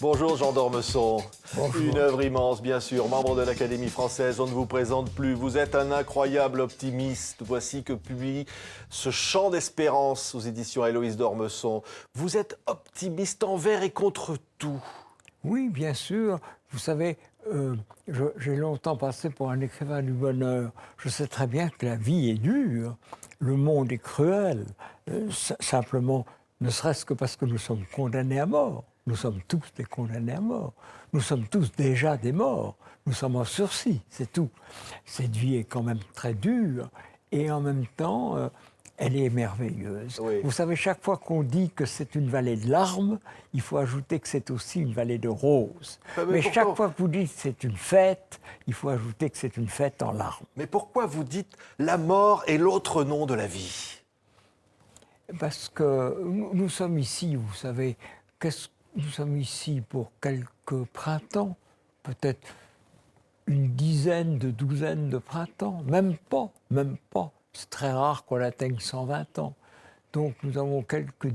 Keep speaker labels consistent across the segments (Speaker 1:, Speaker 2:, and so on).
Speaker 1: Bonjour Jean d'Ormesson.
Speaker 2: Bonjour.
Speaker 1: Une œuvre immense, bien sûr, membre de l'Académie française, on ne vous présente plus. Vous êtes un incroyable optimiste. Voici que publie ce chant d'espérance aux éditions Héloïse d'Ormesson. Vous êtes optimiste envers et contre tout.
Speaker 2: Oui, bien sûr. Vous savez, j'ai longtemps passé pour un écrivain du bonheur. Je sais très bien que la vie est dure, le monde est cruel. Simplement, ne serait-ce que parce que nous sommes condamnés à mort. Nous sommes tous des condamnés à mort. Nous sommes tous déjà des morts. Nous sommes en sursis, c'est tout. Cette vie est quand même très dure et en même temps, elle est merveilleuse.
Speaker 1: Oui.
Speaker 2: Vous savez, chaque fois qu'on dit que c'est une vallée de larmes, il faut ajouter que c'est aussi une vallée de roses. Mais chaque fois que vous dites que c'est une fête, il faut ajouter que c'est une fête en larmes.
Speaker 1: Mais pourquoi vous dites la mort est l'autre nom de la vie?
Speaker 2: Parce que nous sommes ici, vous savez, nous sommes ici pour quelques printemps, peut-être une dizaine de douzaines de printemps, même pas. C'est très rare qu'on atteigne 120 ans. Donc nous avons quelques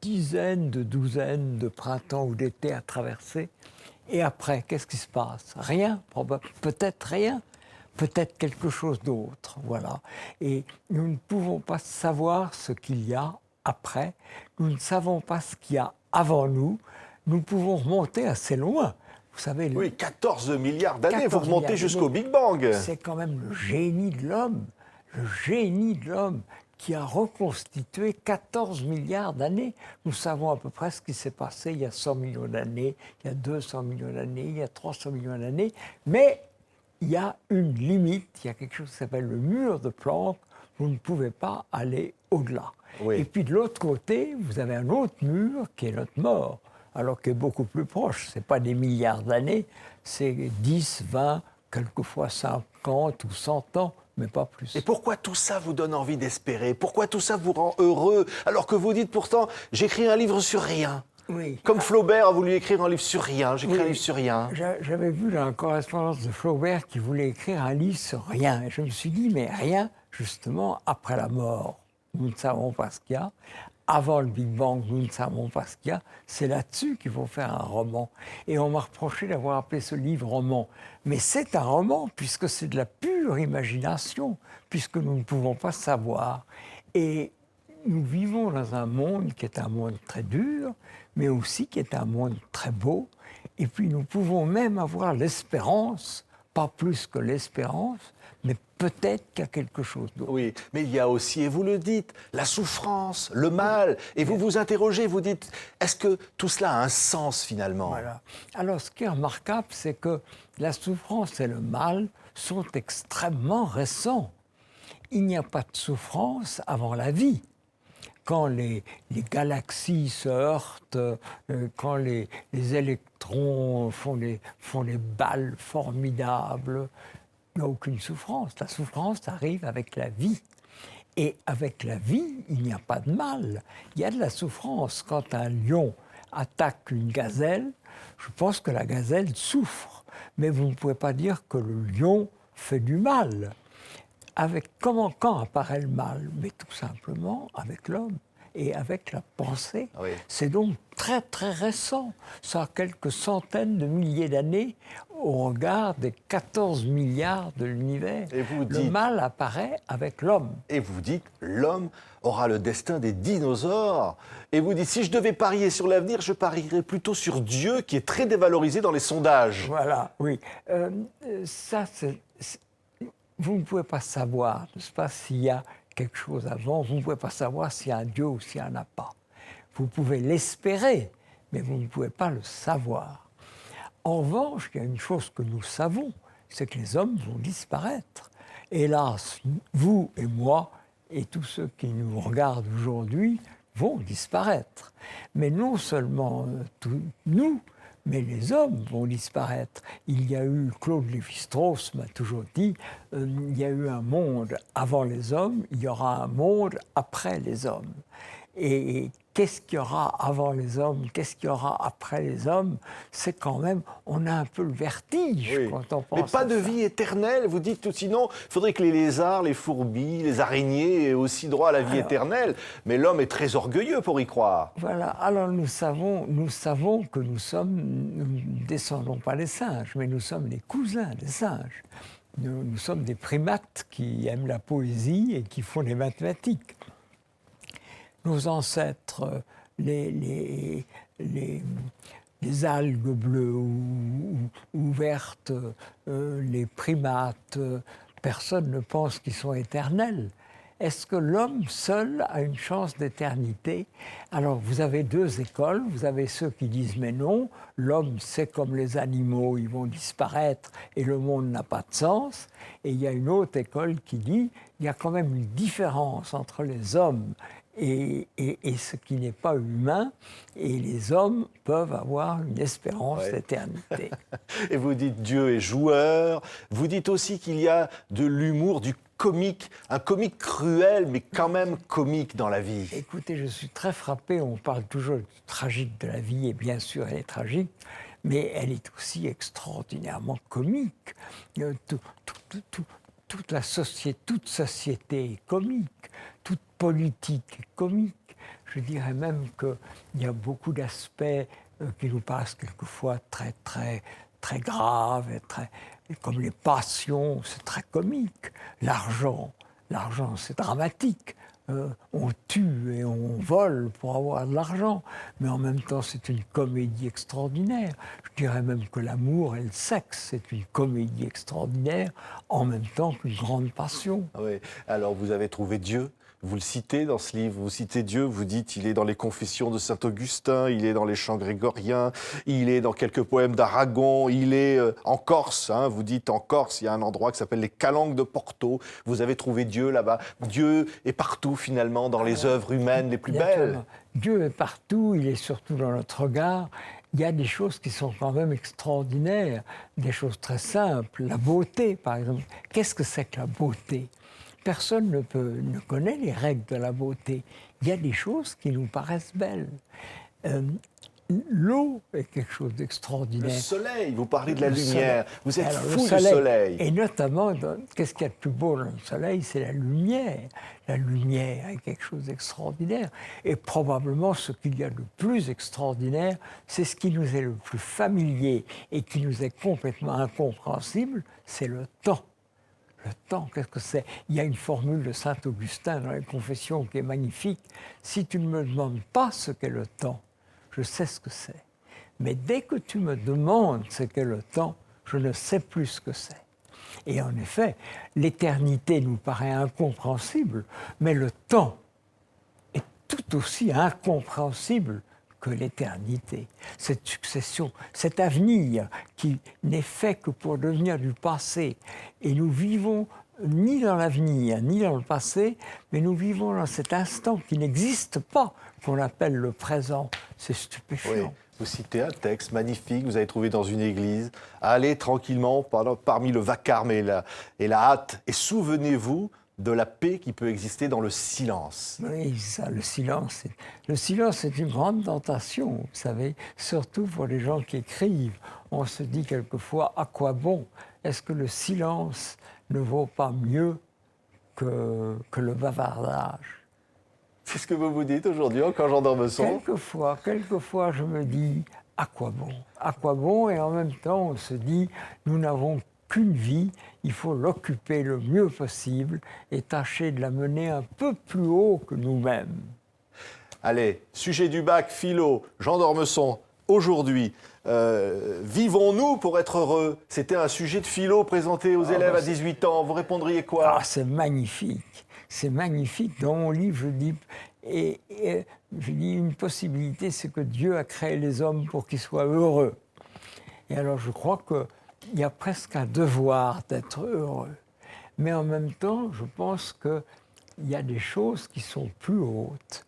Speaker 2: dizaines de douzaines de printemps ou d'été à traverser. Et après, qu'est-ce qui se passe? Rien, peut-être rien, peut-être quelque chose d'autre, voilà. Et nous ne pouvons pas savoir ce qu'il y a après. Nous ne savons pas ce qu'il y a avant nous. Nous pouvons remonter assez loin. Vous savez,
Speaker 1: oui, 14 milliards d'années, vous
Speaker 2: 14
Speaker 1: remontez
Speaker 2: milliards
Speaker 1: jusqu'au
Speaker 2: d'années.
Speaker 1: Big Bang.
Speaker 2: C'est quand même le génie de l'homme qui a reconstitué 14 milliards d'années. Nous savons à peu près ce qui s'est passé il y a 100 millions d'années, il y a 200 millions d'années, il y a 300 millions d'années, mais il y a une limite, il y a quelque chose qui s'appelle le mur de Planck, vous ne pouvez pas aller au-delà.
Speaker 1: Oui.
Speaker 2: Et puis de l'autre côté, vous avez un autre mur qui est notre mort, alors qu'il est beaucoup plus proche. Ce n'est pas des milliards d'années, c'est 10, 20, quelquefois 50 ou 100 ans, mais pas plus.
Speaker 1: Et pourquoi tout ça vous donne envie d'espérer? Pourquoi tout ça vous rend heureux? Alors que vous dites pourtant, j'écris un livre sur rien.
Speaker 2: Oui.
Speaker 1: Comme Flaubert a voulu écrire un livre sur rien, j'écris
Speaker 2: Oui.
Speaker 1: un livre sur rien.
Speaker 2: J'avais vu dans la correspondance de Flaubert qui voulait écrire un livre sur rien. Et je me suis dit, mais rien, justement, après la mort, nous ne savons pas ce qu'il y a. Avant le Big Bang, nous ne savons pas ce qu'il y a. C'est là-dessus qu'il faut faire un roman. Et on m'a reproché d'avoir appelé ce livre roman. Mais c'est un roman, puisque c'est de la pure imagination, puisque nous ne pouvons pas savoir. Et nous vivons dans un monde qui est un monde très dur, mais aussi qui est un monde très beau. Et puis nous pouvons même avoir l'espérance, pas plus que l'espérance, mais peut-être qu'il y a quelque chose d'autre.
Speaker 1: Oui, mais il y a aussi, et vous le dites, la souffrance, le mal. Et vous vous interrogez, vous dites, est-ce que tout cela a un sens finalement?
Speaker 2: Voilà. Alors ce qui est remarquable, c'est que la souffrance et le mal sont extrêmement récents. Il n'y a pas de souffrance avant la vie. Quand les galaxies se heurtent, quand les électrons font des balles formidables, il n'y a aucune souffrance. La souffrance arrive avec la vie. Et avec la vie, il n'y a pas de mal. Il y a de la souffrance. Quand un lion attaque une gazelle, je pense que la gazelle souffre. Mais vous ne pouvez pas dire que le lion fait du mal. Quand apparaît le mal? Mais tout simplement avec l'homme et avec la pensée.
Speaker 1: Oui.
Speaker 2: C'est donc très très récent. Ça a quelques centaines de milliers d'années au regard des 14 milliards de l'univers.
Speaker 1: Et vous
Speaker 2: Le
Speaker 1: dites-
Speaker 2: mal apparaît avec l'homme.
Speaker 1: Et vous dites, l'homme aura le destin des dinosaures. Et vous dites, si je devais parier sur l'avenir, je parierais plutôt sur Dieu, qui est très dévalorisé dans les sondages.
Speaker 2: Voilà, oui. Vous ne pouvez pas savoir, n'est-ce pas, s'il y a quelque chose avant. Vous ne pouvez pas savoir s'il y a un Dieu ou s'il n'y en a pas. Vous pouvez l'espérer, mais vous ne pouvez pas le savoir. En revanche, il y a une chose que nous savons, c'est que les hommes vont disparaître. Hélas, vous et moi, et tous ceux qui nous regardent aujourd'hui, vont disparaître. Mais non seulement nous, mais les hommes vont disparaître. Il y a eu, Claude Lévi-Strauss m'a toujours dit, il y a eu un monde avant les hommes, il y aura un monde après les hommes. Et qu'est-ce qu'il y aura avant les hommes, qu'est-ce qu'il y aura après les hommes, c'est quand même, on a un peu le vertige
Speaker 1: Oui.
Speaker 2: quand on pense
Speaker 1: Mais pas
Speaker 2: à
Speaker 1: de
Speaker 2: ça.
Speaker 1: vie éternelle, vous dites, sinon il faudrait que les lézards, les fourbis, les araignées aient aussi droit à la vie éternelle. Mais l'homme est très orgueilleux pour y croire.
Speaker 2: Voilà, alors nous savons que nous ne descendons pas des singes, mais nous sommes les cousins des singes. Nous sommes des primates qui aiment la poésie et qui font les mathématiques. Nos ancêtres, les algues bleues ou vertes, les primates, personne ne pense qu'ils sont éternels. Est-ce que l'homme seul a une chance d'éternité? Alors vous avez deux écoles, vous avez ceux qui disent mais non, l'homme c'est comme les animaux, ils vont disparaître et le monde n'a pas de sens. Et il y a une autre école qui dit il y a quand même une différence entre les hommes et ce qui n'est pas humain, et les hommes peuvent avoir une espérance d'éternité.
Speaker 1: Et vous dites Dieu est joueur, vous dites aussi qu'il y a de l'humour, du comique, un comique cruel, mais quand même comique dans la vie.
Speaker 2: Écoutez, je suis très frappé, on parle toujours du tragique de la vie, et bien sûr elle est tragique, mais elle est aussi extraordinairement comique. Toute société est comique, toute politique est comique. Je dirais même qu'il y a beaucoup d'aspects qui nous paraissent quelquefois très, très, très graves, et comme les passions, c'est très comique. L'argent, c'est dramatique. On tue et on vole pour avoir de l'argent, mais en même temps, c'est une comédie extraordinaire. Je dirais même que l'amour et le sexe, c'est une comédie extraordinaire, en même temps qu'une grande passion.
Speaker 1: Oui. Alors, vous avez trouvé Dieu. Vous le citez dans ce livre, vous citez Dieu, vous dites il est dans les Confessions de Saint-Augustin, il est dans les chants grégoriens, il est dans quelques poèmes d'Aragon, il est en Corse, hein, vous dites en Corse, il y a un endroit qui s'appelle les Calanques de Porto, vous avez trouvé Dieu là-bas. Dieu est partout finalement, dans les œuvres humaines les plus belles.
Speaker 2: Dieu est partout, il est surtout dans notre regard. Il y a des choses qui sont quand même extraordinaires, des choses très simples. La beauté, par exemple. Qu'est-ce que c'est que la beauté ? Personne ne connaît les règles de la beauté. Il y a des choses qui nous paraissent belles. L'eau est quelque chose d'extraordinaire.
Speaker 1: Le soleil, vous parlez de la lumière, vous êtes
Speaker 2: Alors,
Speaker 1: fou du soleil.
Speaker 2: Et notamment, qu'est-ce qu'il y a de plus beau dans le soleil? C'est la lumière. La lumière est quelque chose d'extraordinaire. Et probablement, ce qu'il y a de plus extraordinaire, c'est ce qui nous est le plus familier et qui nous est complètement incompréhensible, c'est le temps. Le temps, qu'est-ce que c'est? Il y a une formule de Saint-Augustin dans les Confessions qui est magnifique. Si tu ne me demandes pas ce qu'est le temps, je sais ce que c'est. Mais dès que tu me demandes ce qu'est le temps, je ne sais plus ce que c'est. Et en effet, l'éternité nous paraît incompréhensible, mais le temps est tout aussi incompréhensible que l'éternité. Cette succession, cet avenir qui n'est fait que pour devenir du passé. Et nous vivons ni dans l'avenir, ni dans le passé, mais nous vivons dans cet instant qui n'existe pas, qu'on appelle le présent. C'est stupéfiant.
Speaker 1: Oui. Vous citez un texte magnifique, vous avez trouvé dans une église. Allez tranquillement parmi le vacarme et la hâte, et souvenez-vous de la paix qui peut exister dans le silence.
Speaker 2: Oui, ça, le silence est une grande tentation, vous savez, surtout pour les gens qui écrivent. On se dit quelquefois, à quoi bon? Est-ce que le silence ne vaut pas mieux que le bavardage?
Speaker 1: C'est ce que vous vous dites aujourd'hui encore, Jean d'Ormesson?
Speaker 2: Quelquefois, je me dis, à quoi bon? À quoi bon? Et en même temps, on se dit, nous n'avons qu'une vie, il faut l'occuper le mieux possible et tâcher de la mener un peu plus haut que nous-mêmes.
Speaker 1: Allez, sujet du bac, philo, Jean d'Ormesson, aujourd'hui, vivons-nous pour être heureux? C'était un sujet de philo présenté aux élèves à 18 ans, vous répondriez quoi?
Speaker 2: Ah, c'est magnifique, dans mon livre, je dis, je dis une possibilité, c'est que Dieu a créé les hommes pour qu'ils soient heureux. Et alors je crois que il y a presque un devoir d'être heureux. Mais en même temps, je pense qu'il y a des choses qui sont plus hautes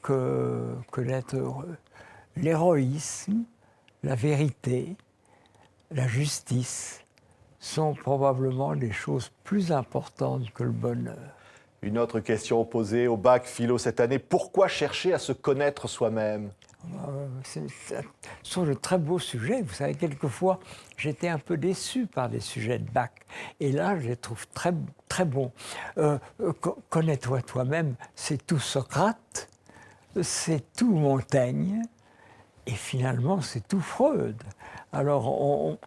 Speaker 2: que d'être heureux. L'héroïsme, la vérité, la justice sont probablement des choses plus importantes que le bonheur.
Speaker 1: Une autre question posée au bac philo cette année. Pourquoi chercher à se connaître soi-même?
Speaker 2: Ce sont de très beaux sujets. Vous savez, quelquefois, j'étais un peu déçu par les sujets de bac. Et là, je les trouve très, très bons. Connais-toi toi-même, c'est tout Socrate, c'est tout Montaigne, et finalement, c'est tout Freud. Alors,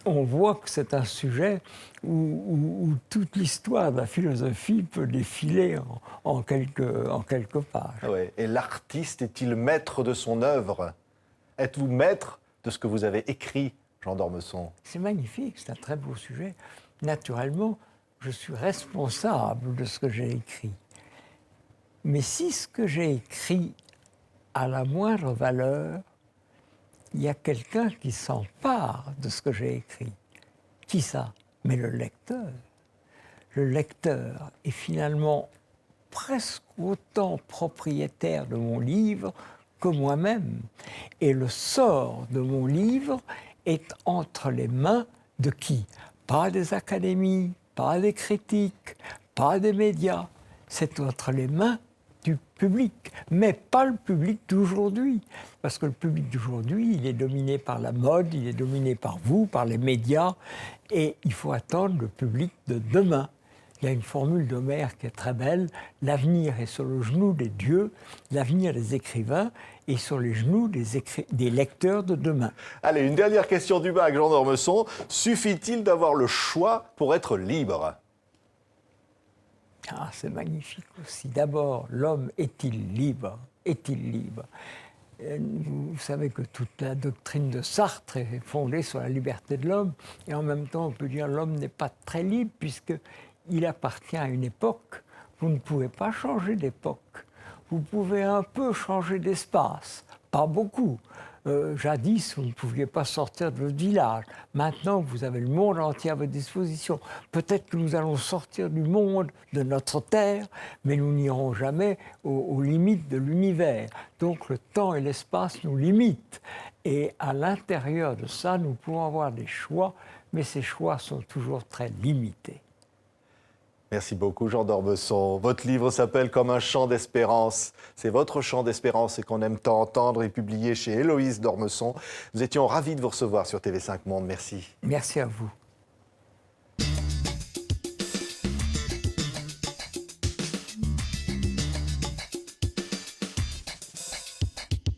Speaker 2: on voit que c'est un sujet où toute l'histoire de la philosophie peut défiler en quelques pages.
Speaker 1: Ah ouais. Et l'artiste est-il maître de son œuvre? Êtes-vous maître de ce que vous avez écrit, Jean d'Ormesson?
Speaker 2: C'est magnifique, c'est un très beau sujet. Naturellement, je suis responsable de ce que j'ai écrit. Mais si ce que j'ai écrit a la moindre valeur, il y a quelqu'un qui s'empare de ce que j'ai écrit. Qui ça? Mais le lecteur. Le lecteur est finalement presque autant propriétaire de mon livre que moi-même. Et le sort de mon livre est entre les mains de qui? Pas des académies, pas des critiques, pas des médias. C'est entre les mains du public, mais pas le public d'aujourd'hui. Parce que le public d'aujourd'hui, il est dominé par la mode, il est dominé par vous, par les médias, et il faut attendre le public de demain. Il y a une formule d'Homère qui est très belle, l'avenir est sur le genou des dieux, l'avenir des écrivains est sur les genoux des lecteurs de demain.
Speaker 1: Allez, une dernière question du bac, Jean d'Ormesson. Suffit-il d'avoir le choix pour être libre?
Speaker 2: Ah, c'est magnifique aussi. D'abord, l'homme est-il libre? Est-il libre? Vous savez que toute la doctrine de Sartre est fondée sur la liberté de l'homme. Et en même temps, on peut dire que l'homme n'est pas très libre puisqu'il appartient à une époque. Vous ne pouvez pas changer d'époque. Vous pouvez un peu changer d'espace, pas beaucoup. Jadis, vous ne pouviez pas sortir de votre village. Maintenant, vous avez le monde entier à votre disposition. Peut-être que nous allons sortir du monde, de notre terre, mais nous n'irons jamais aux limites de l'univers. Donc le temps et l'espace nous limitent. Et à l'intérieur de ça, nous pouvons avoir des choix, mais ces choix sont toujours très limités.
Speaker 1: Merci beaucoup, Jean d'Ormesson. Votre livre s'appelle Comme un chant d'espérance. C'est votre chant d'espérance et qu'on aime tant entendre et publié chez Héloïse d'Ormesson. Nous étions ravis de vous recevoir sur TV5 Monde. Merci.
Speaker 2: Merci à vous.